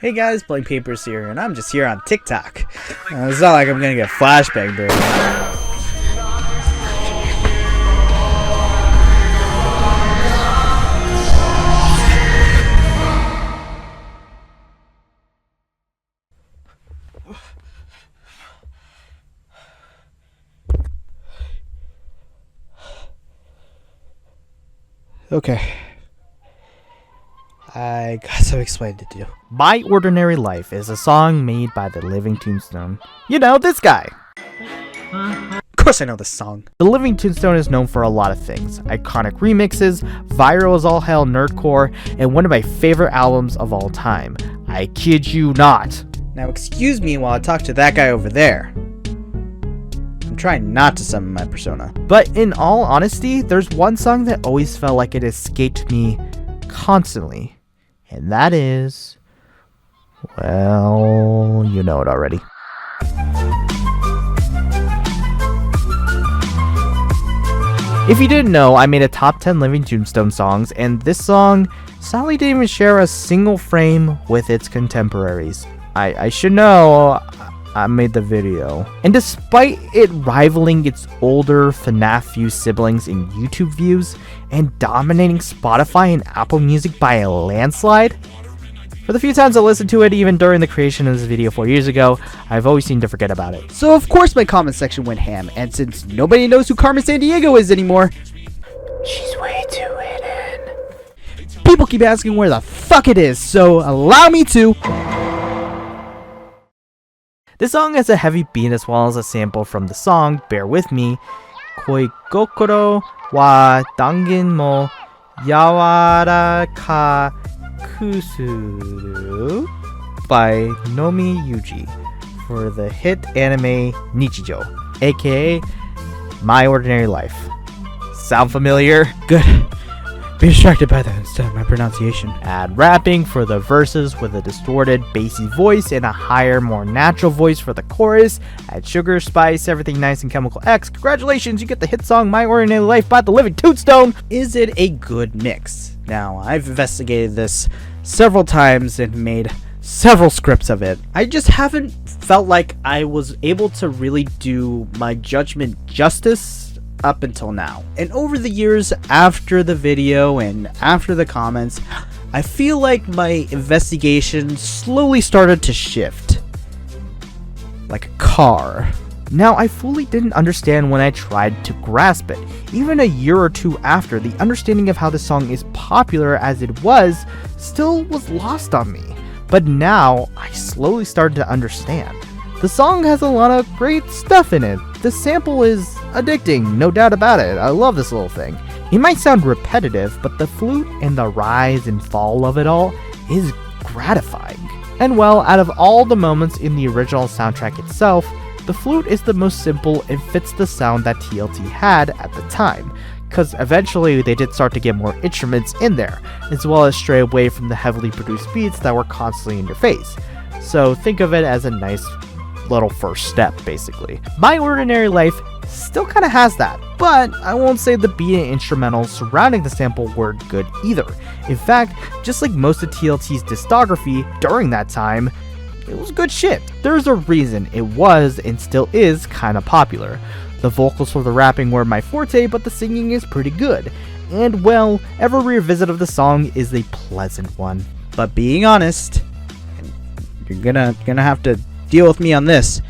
Hey guys, Blank Papers here, and I'm just here on TikTok. It's not like I'm gonna get flashbang during it. Okay. I got some explaining to do. My Ordinary Life is a song made by the Living Tombstone. You know, this guy. Of course I know this song. The Living Tombstone is known for a lot of things. Iconic remixes, viral as all hell nerdcore, and one of my favorite albums of all time. I kid you not. Now excuse me while I talk to that guy over there. I'm trying not to summon my persona. But in all honesty, there's one song that always felt like it escaped me constantly. And that is, well, you know it already. If you didn't know, I made a top 10 Living Tombstone songs, and this song sadly didn't even share a single frame with its contemporaries. I should know, I made the video. And despite it rivaling its older FNAF View siblings in YouTube views, and dominating Spotify and Apple Music by a landslide, for the few times I listened to it, even during the creation of this video 4 years ago, I've always seemed to forget about it. So of course my comment section went ham, and since nobody knows who Carmen Sandiego is anymore, she's way too hidden. People keep asking where the fuck it is, so allow me to. This song has a heavy beat as well as a sample from the song, bear with me, Koi Kokoro wa Dangin mo Yawaraka Kusuru by Nomi Yuji for the hit anime Nichijou, aka My Ordinary Life. Sound familiar? Good. Be distracted by that instead of my pronunciation. Add rapping for the verses with a distorted, bassy voice and a higher, more natural voice for the chorus. Add sugar, spice, everything nice and Chemical X. Congratulations, you get the hit song My Ordinary Life by the Living Tombstone. Is it a good mix? Now, I've investigated this several times and made several scripts of it. I just haven't felt like I was able to really do my judgment justice up until now. And over the years after the video and after the comments, I feel like my investigation slowly started to shift. Like a car. Now, I fully didn't understand when I tried to grasp it. Even a year or two after, the understanding of how the song is popular as it was still was lost on me. But now, I slowly started to understand. The song has a lot of great stuff in it. The sample is addicting, no doubt about it. I love this little thing. It might sound repetitive, but the flute and the rise and fall of it all is gratifying. And well, out of all the moments in the original soundtrack itself, the flute is the most simple and fits the sound that TLT had at the time, because eventually they did start to get more instruments in there, as well as stray away from the heavily produced beats that were constantly in your face. So think of it as a nice little first step, basically. My Ordinary Life still kind of has that, but I won't say the beat and instrumentals surrounding the sample were good either. In fact, just like most of TLT's discography during that time, it was good shit. There's a reason it was and still is kind of popular. The vocals for the rapping were my forte, but the singing is pretty good. And well, every revisit of the song is a pleasant one. But being honest, you're gonna have to deal with me on this,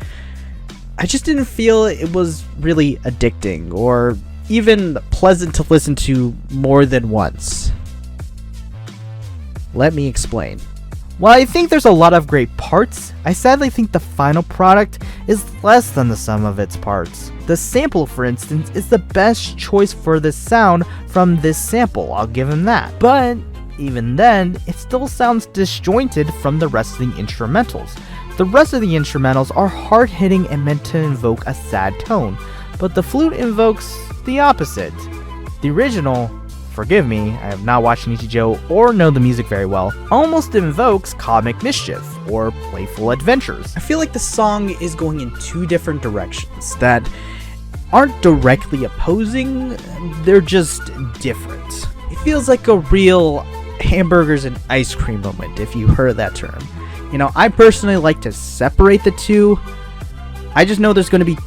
I just didn't feel it was really addicting or even pleasant to listen to more than once. Let me explain. While I think there's a lot of great parts, I sadly think the final product is less than the sum of its parts. The sample, for instance, is the best choice for this sound from this sample, I'll give him that. But even then, it still sounds disjointed from the rest of the instrumentals. The rest of the instrumentals are hard-hitting and meant to invoke a sad tone, but the flute invokes the opposite. The original, forgive me, I have not watched Nichijou or know the music very well, almost invokes comic mischief or playful adventures. I feel like the song is going in two different directions that aren't directly opposing, they're just different. It feels like a real hamburgers and ice cream moment, if you heard that term. You know, I personally like to separate the two. I just know there's going to be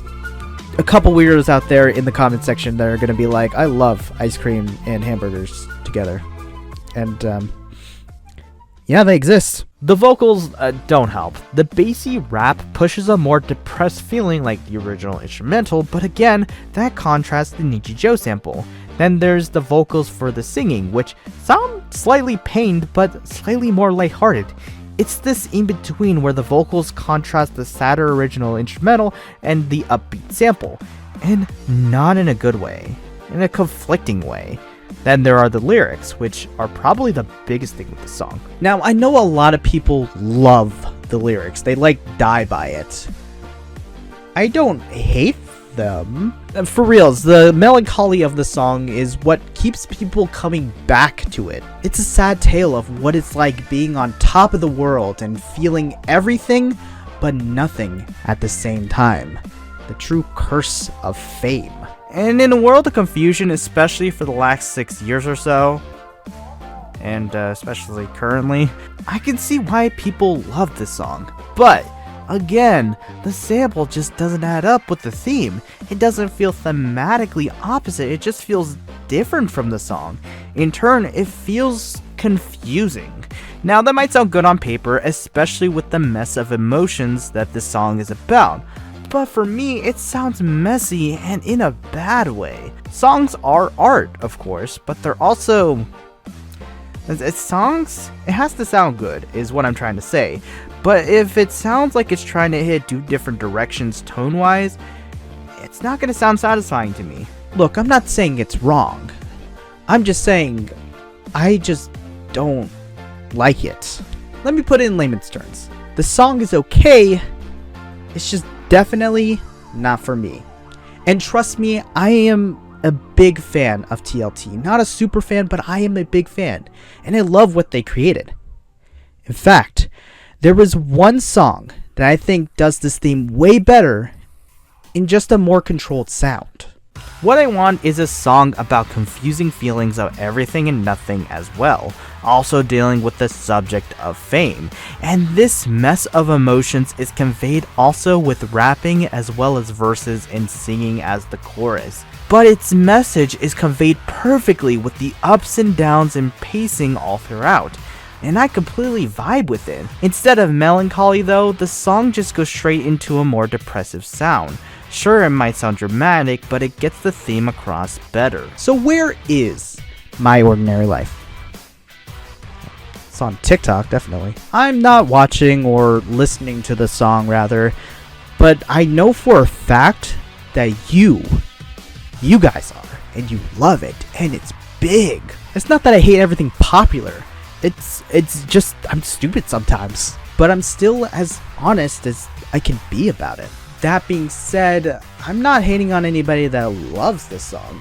a couple weirdos out there in the comment section that are going to be like, I love ice cream and hamburgers together. And, yeah, they exist. The vocals don't help. The bassy rap pushes a more depressed feeling like the original instrumental, but again, that contrasts the Nichijou sample. Then there's the vocals for the singing, which sound slightly pained, but slightly more lighthearted. It's this in-between where the vocals contrast the sadder original instrumental and the upbeat sample, and not in a good way, in a conflicting way. Then there are the lyrics, which are probably the biggest thing with the song. Now, I know a lot of people love the lyrics. They die by it. I don't hate them. For reals, the melancholy of the song is what keeps people coming back to it. It's a sad tale of what it's like being on top of the world and feeling everything but nothing at the same time. The true curse of fame. And in a world of confusion, especially for the last 6 years or so, and especially currently, I can see why people love this song. But again, the sample just doesn't add up with the theme. It doesn't feel thematically opposite, it just feels different from the song. In turn, it feels confusing. Now that might sound good on paper, especially with the mess of emotions that this song is about. But for me, it sounds messy and in a bad way. Songs are art, of course, but they're also... Songs, it has to sound good, is what I'm trying to say. But if it sounds like it's trying to hit two different directions tone-wise, it's not going to sound satisfying to me. Look, I'm not saying it's wrong. I'm just saying, I just don't like it. Let me put it in layman's terms. The song is okay, it's just definitely not for me. And trust me, I am a big fan of TLT. Not a super fan, but I am a big fan. And I love what they created. In fact, there was one song that I think does this theme way better in just a more controlled sound. What I want is a song about confusing feelings of everything and nothing as well, also dealing with the subject of fame. And this mess of emotions is conveyed also with rapping as well as verses and singing as the chorus. But its message is conveyed perfectly with the ups and downs and pacing all throughout. And I completely vibe with it. Instead of melancholy though, the song just goes straight into a more depressive sound. Sure, it might sound dramatic, but it gets the theme across better. So where is My Ordinary Life? It's on TikTok, definitely. I'm not watching or listening to the song, rather, but I know for a fact that you guys are, and you love it, and it's big. It's not that I hate everything popular. It's just, I'm stupid sometimes, but I'm still as honest as I can be about it. That being said, I'm not hating on anybody that loves this song.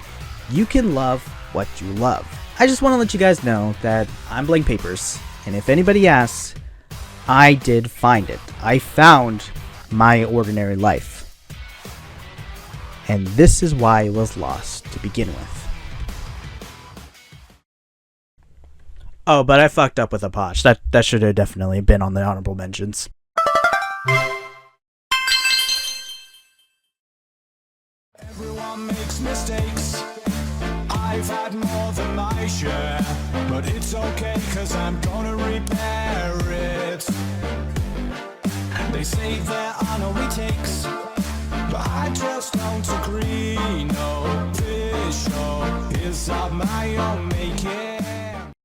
You can love what you love. I just want to let you guys know that I'm Blank Papers, and if anybody asks, I did find it. I found My Ordinary Life. And this is why it was lost to begin with. Oh, but I fucked up with a potch. That should have definitely been on the honorable mentions. Everyone makes mistakes. I've had more than my share, but it's okay, cause I'm gonna repair it. They say there are no retakes, but I just don't agree. No, this show is of my own making.